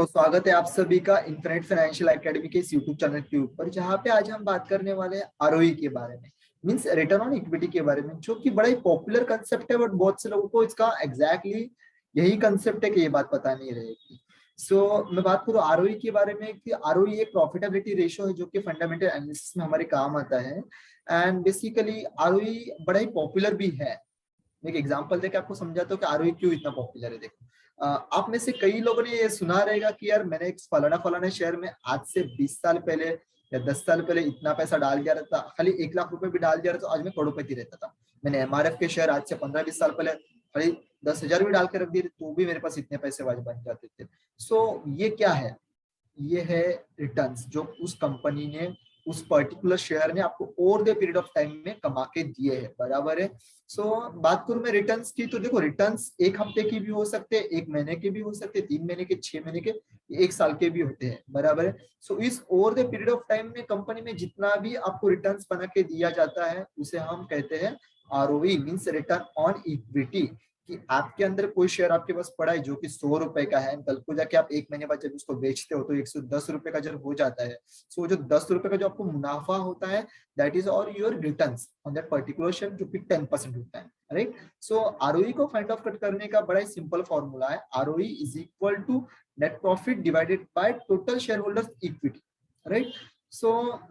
तो स्वागत है आप सभी का इन्फिनिट फाइनेंशियल एकेडमी के इस यूट्यूब चैनल के ऊपर, जहां पे आज हम बात करने वाले हैं आरओई के बारे में, मींस रिटर्न ऑन इक्विटी के बारे में, जो कि बड़ा ही पॉपुलर कंसेप्ट है। बट बहुत से लोगों को इसका एग्जैक्टली यही कंसेप्ट है कि ये बात पता नहीं रहेगी। मैं बात करूँ आरओई के बारे में कि आरओई एक प्रॉफिटेबिलिटी रेशियो है जो कि फंडामेंटल एनालिसिस में हमारे काम आता है। एंड बेसिकली आरओई बड़ा ही पॉपुलर भी है। एक एग्जांपल देके आपको समझाता हूँ कि आरओई क्यों इतना पॉपुलर है। देखो, आप में से कई लोगों ने ये सुना रहेगा कि यार मैंने एक फलाना फलाना शेयर में आज से 20 साल पहले या 10 साल पहले इतना पैसा डाल दिया रहता, खाली 1 लाख रुपए भी डाल दिया रहता तो आज मैं करोड़पति रहता था। मैंने एमआरएफ के शेयर आज से 15-20 साल पहले खाली 10,000 भी डाल के रख दिए तो भी मेरे पास इतने पैसे आज बन जाते थे। ये क्या है? ये है रिटर्न्स जो उस कंपनी ने, उस पर्टिकुलर शेयर ने आपको over the period of time में कमा के दिए हैं। बराबर है। बात करूं मैं रिटर्न्स की, तो देखो रिटर्न्स 1 हफ्ते की भी हो सकते हैं, 1 महीने के भी हो सकते हैं, 3 महीने के, 6 महीने के, 1 साल के भी होते हैं। बराबर है। इस over the period of time में कंपनी में जितना भी आपको रिटर्न्स बना के दिया जाता है उसे हम कहते हैं ROE, means return on equity. कि आपके अंदर कोई शेयर आपके पास पड़ा है जो कि 100 रुपए का है, कल को जाके आप 1 महीने बाद जब उसको बेचते हो तो 110 रुपए का जब हो जाता है, जो 10 रुपए का जो आपको मुनाफा होता है, दैट इज और your returns on that particular share, जो कि 10% होता है। राइट। आरओई को फाइंड आउट करने का बड़ा ही सिंपल फॉर्मूला है, ROE is equal to net profit divided by total shareholders equity. Right.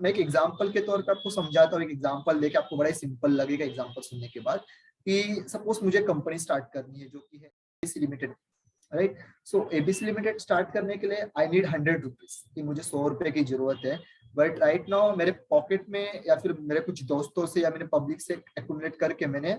मैं एक एग्जांपल के तौर पे आपको समझाता हूँ। एक एग्जांपल लेके आपको बड़ा ही सिंपल लगेगा एग्जांपल सुनने के बाद। कि सपोज मुझे कंपनी स्टार्ट करनी है जो कि है ABC limited. Right. ABC limited start करने के लिए आई नीड 100 रुपीज, कि मुझे 100 रुपए की जरूरत है। बट राइट नाउ मेरे पॉकेट में या फिर मेरे कुछ दोस्तों से या मैंने पब्लिक से एक्यूमुलेट करके मैंने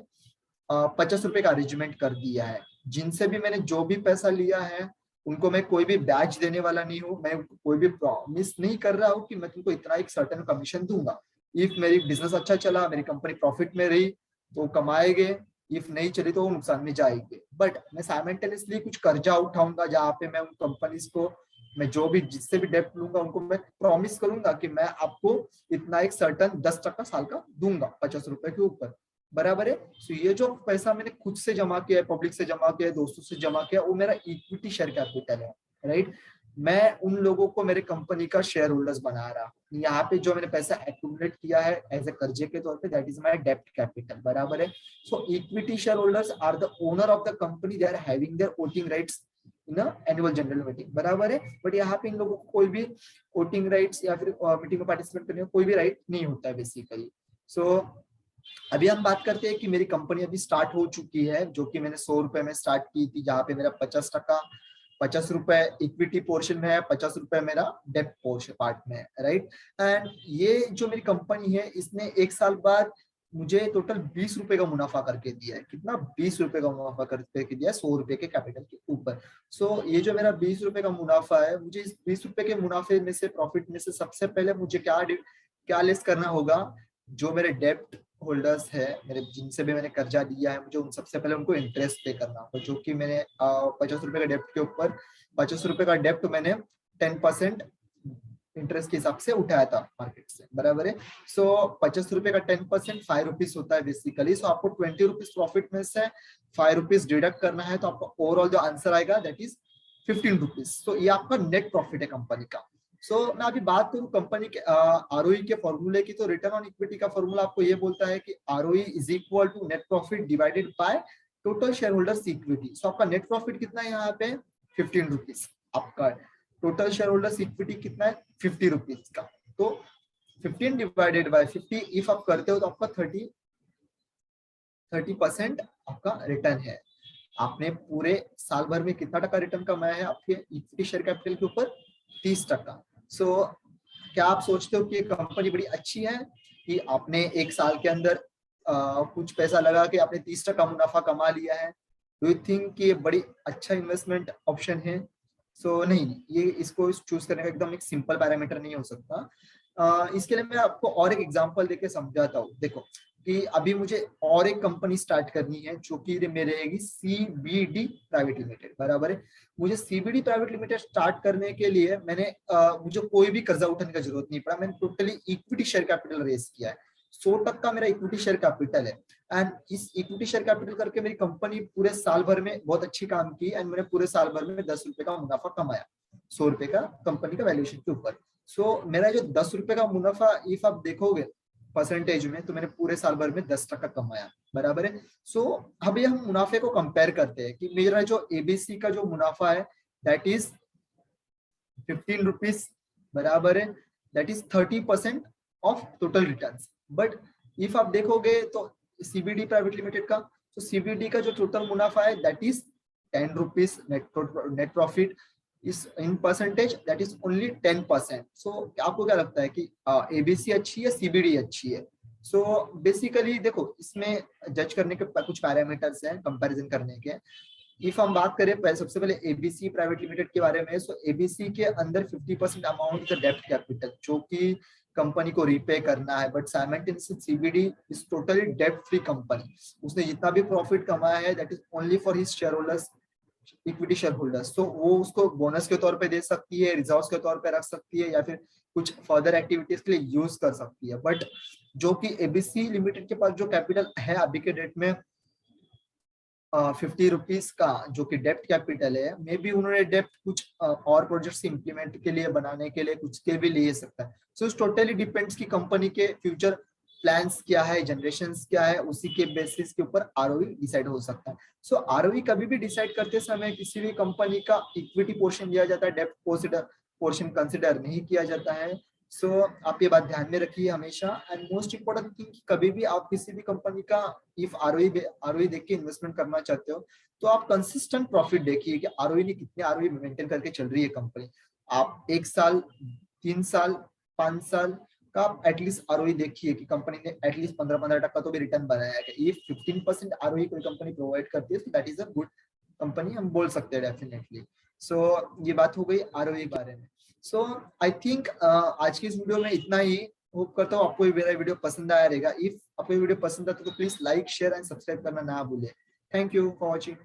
50 रुपए का अरेंजमेंट कर दिया है। जिनसे भी मैंने जो भी पैसा लिया है उनको मैं कोई भी ब्याज देने वाला नहीं हूँ। मैं कोई भी प्रॉमिस नहीं कर रहा हूँ कि मैं तुमको इतना एक सर्टेन कमीशन दूंगा। इफ मेरी बिजनेस अच्छा चला, मेरी कंपनी प्रॉफिट में रही तो कमाएंगे, इफ नहीं चली तो वो नुकसान में जाएंगे। बट मैं साइमल्टेनियसली कुछ कर्जा उठाऊंगा जहां पे मैं उन कंपनीज को, मैं जो भी जिससे भी डेप्ट लूंगा उनको मैं प्रॉमिस करूंगा कि मैं आपको इतना एक सर्टन 10% साल का दूंगा 50 रुपए के ऊपर। बराबर है। ये जो पैसा मैंने खुद से जमा किया है, पब्लिक से जमा किया है, दोस्तों से जमा किया, वो मेरा इक्विटी शेयर कैपिटल है। राइट। मैं उन लोगों को मेरे कंपनी का शेयर होल्डर्स बना रहा हूँ। यहाँ पे जो मैंने पैसा एक्यूमुलेट किया है एज ए कर्जे के तौर पे, दैट इज माय डेब्ट कैपिटल। बराबर है। Equity shareholders are the owner of the company, they are having their voting rights in annual general meeting. बराबर है। बट यहाँ पे इन लोगों को कोई भी वोटिंग राइट्स या फिर मीटिंग में पार्टिसिपेट करने का कोई भी राइट नहीं होता है बेसिकली। अभी हम बात करते हैं कि मेरी कंपनी अभी स्टार्ट हो चुकी है, जो कि मैंने 100 रुपए में स्टार्ट की थी, जहां पे मेरा 50 रुपए इक्विटी पोर्शन में है, 50 रुपए मेरा डेब्ट पोर्शन पार्ट में है। राइट। एंड ये जो मेरी कंपनी है इसने 1 साल बाद मुझे टोटल 20 रुपए का मुनाफा करके दिया है। कितना? 20 रुपए का मुनाफा करके दिया है 100 रुपए के कैपिटल के ऊपर। ये जो मेरा 20 रुपए का मुनाफा है, मुझे इस 20 रुपए के मुनाफे में से, प्रॉफिट में से सबसे पहले मुझे क्या लेस करना होगा? जो मेरे डेब्ट होल्डर्स है, मेरे जिनसे भी मैंने कर्जा लिया है, मुझे उन सबसे पहले उनको इंटरेस्ट पे करना होगा, जो कि मैंने 50 रुपए का डेब्ट के ऊपर 50 रुपए का डेब्ट मैंने 10% इंटरेस्ट के हिसाब से उठाया था मार्केट से। बराबर है। 50 रुपए का 10% 5 रुपीज होता है बेसिकली। आपको 20 रुपीज प्रॉफिट में से 5 रुपीज डिडक्ट करना है तो आपका ओवरऑल जो आंसर आएगा दैट इज 15 रुपीज। ये आपका नेट प्रॉफिट है कंपनी का। मैं अभी बात करूं कंपनी के आरओई के फॉर्मूले की, तो रिटर्न ऑन इक्विटी का फॉर्मूला आपको ये बोलता है कि ROE is equal to net profit divided by total shareholders equity. आपका नेट प्रॉफिट कितना है यहाँ पे? 15 रुपीज। आपका टोटल शेयर होल्डर्स इक्विटी कितना है? 50 रुपीज का। तो 15 डिवाइडेड बाय 50 इफ आप करते हो तो आपका 30% आपका रिटर्न है। आपने पूरे साल भर में कितना टका रिटर्न कमाया है आपके इक्विटी शेयर कैपिटल के ऊपर? 30%। क्या आप सोचते हो कि ये कंपनी बड़ी अच्छी है कि आपने 1 साल के अंदर कुछ पैसा लगा के आपने 30% मुनाफा कमा लिया है? डू यू थिंक कि ये बड़ी अच्छा इन्वेस्टमेंट ऑप्शन है? नहीं, ये इसको चूज करने का एकदम एक सिंपल पैरामीटर नहीं हो सकता। इसके लिए मैं आपको और एक एग्जांपल देके समझाता हूँ। देखो कि अभी मुझे और एक कंपनी स्टार्ट करनी है जो कि मेरे रहेगी सीबीडी प्राइवेट लिमिटेड। बराबर है। मुझे सीबीडी प्राइवेट लिमिटेड स्टार्ट करने के लिए मुझे कोई भी कर्जा उठाने का जरूरत नहीं पड़ा। मैंने totally equity share capital raise किया है। 100% मेरा इक्विटी शेयर कैपिटल है। एंड इस इक्विटी शेयर कैपिटल करके मेरी कंपनी पूरे साल भर में बहुत अच्छी काम की एंड मैंने पूरे साल भर में 10 रुपए का मुनाफा कमाया। ₹100 का कंपनी का वैल्यूएशन के ऊपर। सो मेरा जो ₹10 का मुनाफा, इफ आप देखोगे परसेंटेज में, तो मैंने पूरे साल भर में 10% कमाया, बराबर है। सो अभी हम मुनाफे को कंपेयर करते हैं कि मेरा जो एबीसी का जो मुनाफा है दैट इज ₹15, बराबर है, that is 30% of total return. But if आप देखोगे तो सीबीडी प्राइवेट लिमिटेड का, तो सीबीडी का जो टोटल मुनाफा है दैट इज ₹10 नेट प्रॉफिट इस in percentage that is only 10%। सो आपको क्या लगता है कि एबीसी अच्छी है, सीबीडी अच्छी है? सो बेसिकली देखो, इसमें जज करने के कुछ पैरामीटर्स हैं कंपैरिजन करने के। इफ हम बात करें सबसे पहले एबीसी प्राइवेट लिमिटेड के बारे में, सो एबीसी के अंदर 50% अमाउंट द डेब्ट कैपिटल जो कि कंपनी को रीपे करना है, but simultaneously CBD is totally डेब्ट फ्री कंपनी। उसने जितना भी प्रॉफिट कमाया है that is only for his share holders, equity share holders. तो वो उसको बोनस के तौर पे दे सकती है, रिजर्व्स के तौर पे रख सकती है, या फिर कुछ फर्दर एक्टिविटीज के लिए यूज कर सकती है। बट जो कि एबीसी लिमिटेड के पास जो कैपिटल है अभी के डेट में ₹50 का जो कि डेप्ट कैपिटल है, मे बी उन्होंने डेप्ट कुछ और प्रोजेक्ट्स इम्प्लीमेंट के लिए बनाने के लिए कुछ के भी ले सकता है। सो इट टोटली डिपेंड्स कि कंपनी के फ्यूचर प्लान्स क्या है, जनरेशंस क्या है, उसी के बेसिस के ऊपर आरओई डिसाइड हो सकता है। सो आरओई कभी भी डिसाइड करते समय किसी भी कंपनी का इक्विटी पोर्शन दिया जाता है, डेप्ट पोर्शन कंसिडर नहीं किया जाता है। सो आप ये बात ध्यान में रखिए हमेशा। एंड मोस्ट इंपोर्टेंट थिंग, कभी भी आप किसी भी कंपनी का इफ आरओई देख के इन्वेस्टमेंट करना चाहते हो तो आप कंसिस्टेंट प्रॉफिट देखिए कि आरओई ने कितने आरओई मेंटेन करके चल रही है कंपनी। आप 1 साल, 3 साल, 5 साल का आप एटलीस्ट आरओई देखिए कि कंपनी ने एटलीस्ट 15% तो भी रिटर्न बनाया है। इफ 15% आरओई कोई कंपनी प्रोवाइड करती है तो that is a good company, हम बोल सकते हैं डेफिनेटली। सो ये बात हो गई आरओई के बारे में। सो आई थिंक आज की इस वीडियो में इतना ही। होप करता हूँ आपको मेरा वीडियो पसंद आया रहेगा। इफ आपको वीडियो पसंद आता तो please like, share and subscribe करना ना भूले। Thank you for watching.